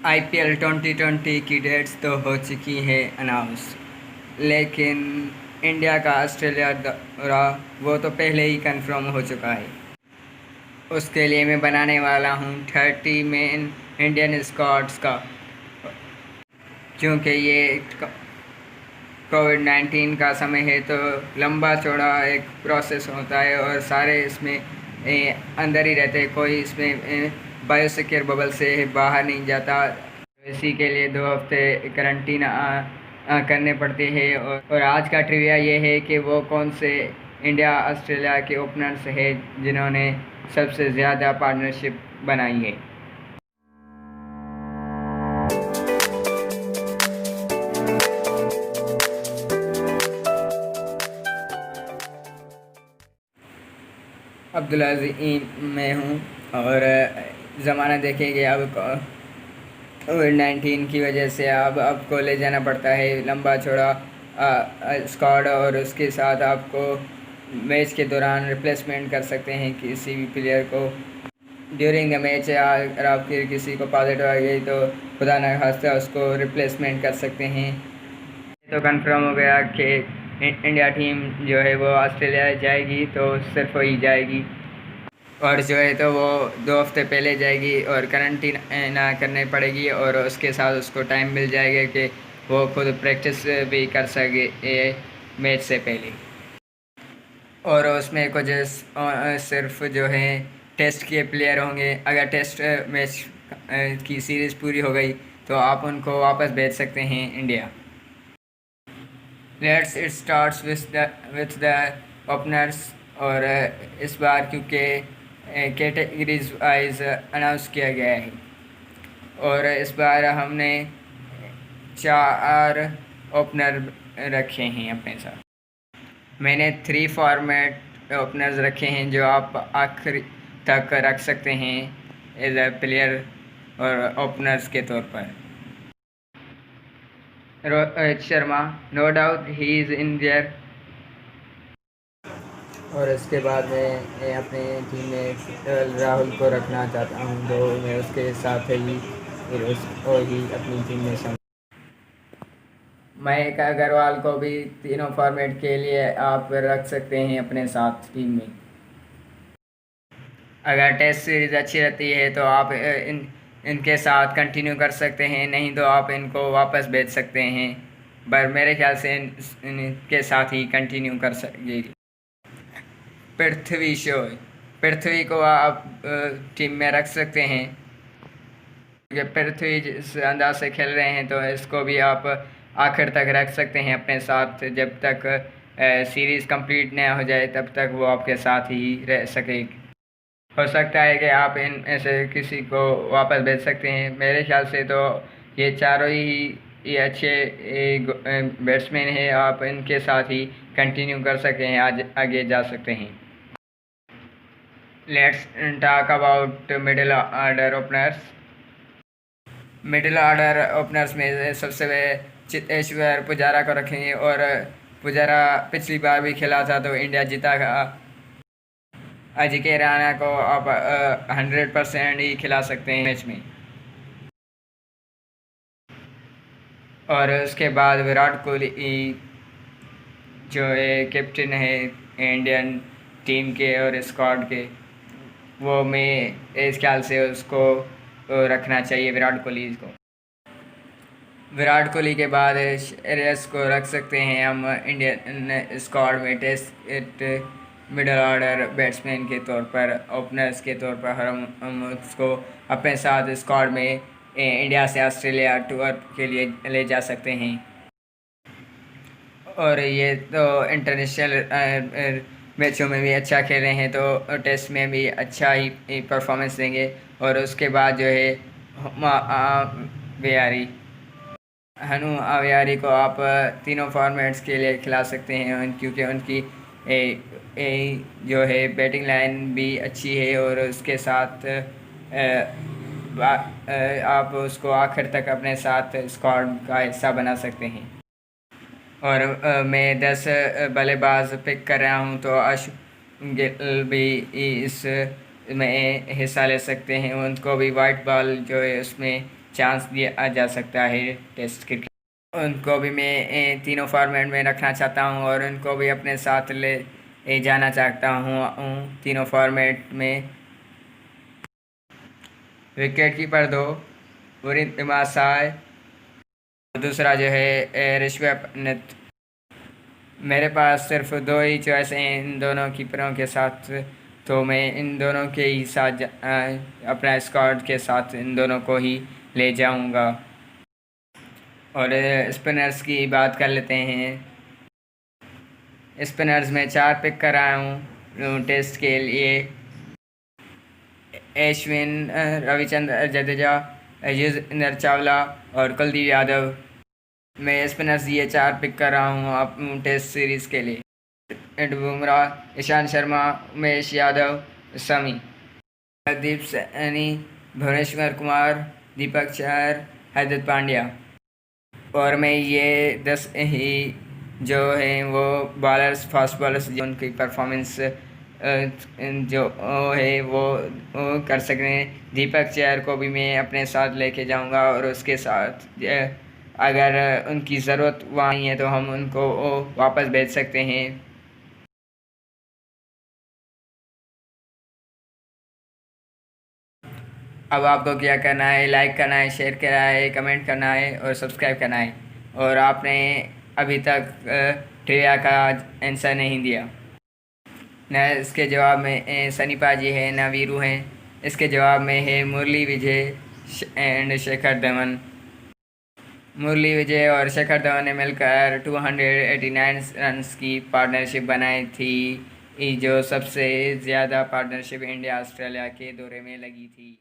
IPL 2020 की dates तो हो चुकी है अनाउंस, लेकिन इंडिया का ऑस्ट्रेलिया दौरा वो तो पहले ही कंफर्म हो चुका है। उसके लिए मैं बनाने वाला हूँ 30 मेन इंडियन स्क्वाड्स का, क्योंकि ये कोविड-19 का समय है तो लंबा चौड़ा एक प्रोसेस होता है और सारे इसमें अंदर ही रहते हैं, कोई इसमें बायोसिक्योर बबल से बाहर नहीं जाता। इसी के लिए 2 हफ्ते करंटीन करने पड़ते हैं। और आज का ट्रिविया ये है कि वो कौन से इंडिया ऑस्ट्रेलिया के ओपनर्स हैं जिन्होंने सबसे ज़्यादा पार्टनरशिप बनाई है। अब्दुल अज़ीम मैं हूँ और ज़माना देखेंगे अब कोविड-19 की वजह से अब कॉलेज जाना पड़ता है, लंबा चौड़ा स्क्वाड, और उसके साथ आपको मैच के दौरान रिप्लेसमेंट कर सकते हैं किसी भी प्लेयर को ड्यूरिंग द मैच। अगर आपके किसी को पॉजिटिव आ गई तो खुदा न खास्ता उसको रिप्लेसमेंट कर सकते हैं। तो कंफर्म हो गया कि इंडिया टीम जो है वो ऑस्ट्रेलिया जाएगी, तो सिर्फ वही जाएगी और जो है तो वो 2 हफ्ते पहले जाएगी और करंटीन ना करनी पड़ेगी, और उसके साथ उसको टाइम मिल जाएगा कि वो खुद प्रैक्टिस भी कर सके मैच से पहले। और उसमें कुछ सिर्फ जो है टेस्ट के प्लेयर होंगे। अगर टेस्ट मैच की सीरीज़ पूरी हो गई तो आप उनको वापस भेज सकते हैं India. Let's it starts with the openers. और इस बार क्योंकि कैटेगरीज वाइज अनाउंस किया गया है और इस बार हमने 4 ओपनर रखे हैं अपने साथ। मैंने 3 फॉर्मेट ओपनर्स रखे हैं जो आप आखिर तक रख सकते हैं एज अ प्लेयर और ओपनर्स के तौर पर। रोहित शर्मा, नो डाउट ही इज़ इन देयर। और इसके बाद मैं अपने टीम में राहुल को रखना चाहता हूँ, तो मैं उसके साथ ही फिर उसको ही अपनी टीम में शामिल। मयंक अग्रवाल को भी तीनों फॉर्मेट के लिए आप रख सकते हैं अपने साथ टीम में। अगर टेस्ट सीरीज़ अच्छी रहती है तो आप इनके साथ कंटिन्यू कर सकते हैं, नहीं तो आप इनको वापस भेज सकते हैं, पर मेरे ख्याल से इनके साथ ही कंटिन्यू कर सकेगी। पृथ्वी शॉ, पृथ्वी को आप टीम में रख सकते हैं क्योंकि पृथ्वी जिस अंदाज से खेल रहे हैं तो इसको भी आप आखिर तक रख सकते हैं अपने साथ। जब तक सीरीज़ कंप्लीट ना हो जाए तब तक वो आपके साथ ही रह सके। हो सकता है कि आप इन में से किसी को वापस भेज सकते हैं। मेरे ख्याल से तो ये चारों ही ये अच्छे बैट्समैन हैं, आप इनके साथ ही कंटिन्यू कर सकें, आज आगे जा सकते हैं। Let's talk about middle order openers. Middle order openers में सबसे चेतेश्वर पुजारा को रखेंगे, और पुजारा पिछली बार भी खेला था तो इंडिया जीता था। अजिंक्य रहाणे को आप 100% ही खिला सकते हैं मैच में। और उसके बाद विराट कोहली जो है कैप्टन है इंडियन टीम के और स्क्वाड के, वो मैं इस ख्याल से उसको रखना चाहिए विराट कोहली को। विराट कोहली के बाद श्रेयस को रख सकते हैं हम इंडियन स्क्वाड में टेस्ट मिडल ऑर्डर बैट्समैन के तौर पर, ओपनर्स के तौर पर हम उसको अपने साथ स्क्वाड में इंडिया से ऑस्ट्रेलिया टूर के लिए ले जा सकते हैं। और ये तो इंटरनेशनल मैचों में भी अच्छा खेल रहे हैं तो टेस्ट में भी अच्छा ही परफॉर्मेंस देंगे। और उसके बाद जो है बेयारी, हनु अवियारी को आप तीनों फॉर्मेट्स के लिए खिला सकते हैं क्योंकि उनकी जो है बैटिंग लाइन भी अच्छी है, और उसके साथ आप उसको आखिर तक अपने साथ स्क्वाड का हिस्सा बना सकते हैं। और मैं 10 बल्लेबाज पिक कर रहा हूँ तो अश गिल भी इस में हिस्सा ले सकते हैं, उनको भी वाइट बॉल जो है उसमें चांस दिया जा सकता है टेस्ट क्रिकेट। उनको भी मैं तीनों फॉर्मेट में रखना चाहता हूँ और उनको भी अपने साथ ले जाना चाहता हूँ तीनों फॉर्मेट में। विकेट कीपर दो वरिंद्र साय, दूसरा जो है ऋषभ पंत। मेरे पास सिर्फ दो ही चॉइस हैं इन दोनों कीपरों के साथ, तो मैं इन दोनों के ही साथ अपना स्क्वाड के साथ इन दोनों को ही ले जाऊंगा। और स्पिनर्स की बात कर लेते हैं। स्पिनर्स में 4 पिक कराया हूँ टेस्ट के लिए। अश्विन, रविचंद्र जडेजा, युजवेंद्र चावला और कुलदीप यादव। मैं स्पिनर्स ये 4 पिक कर रहा हूँ आप टेस्ट सीरीज़ के लिए। बुमराह, ईशांत शर्मा, उमेश यादव, शमी, हरदीप सैनी, भुवनेश्वर कुमार, दीपक चहर, हार्दिक पांड्या। और मैं ये 10 ही जो हैं वो बॉलर्स, फास्ट बॉलर्स, जो उनकी परफॉर्मेंस जो है वो कर सकें। दीपक चहर को भी मैं अपने साथ लेके जाऊंगा और उसके साथ अगर उनकी ज़रूरत वहाँ है तो हम उनको वापस भेज सकते हैं। अब आपको क्या करना है, लाइक करना है, शेयर करना है, कमेंट करना है और सब्सक्राइब करना है। और आपने अभी तक ट्रिविया का आंसर नहीं दिया न, इसके जवाब में सनी पाजी है न वीरू हैं। इसके जवाब में है मुरली विजय एंड शेखर धवन। मुरली विजय और शेखर धवन ने मिलकर 289 रन्स की पार्टनरशिप बनाई थी, जो सबसे ज़्यादा पार्टनरशिप इंडिया ऑस्ट्रेलिया के दौरे में लगी थी।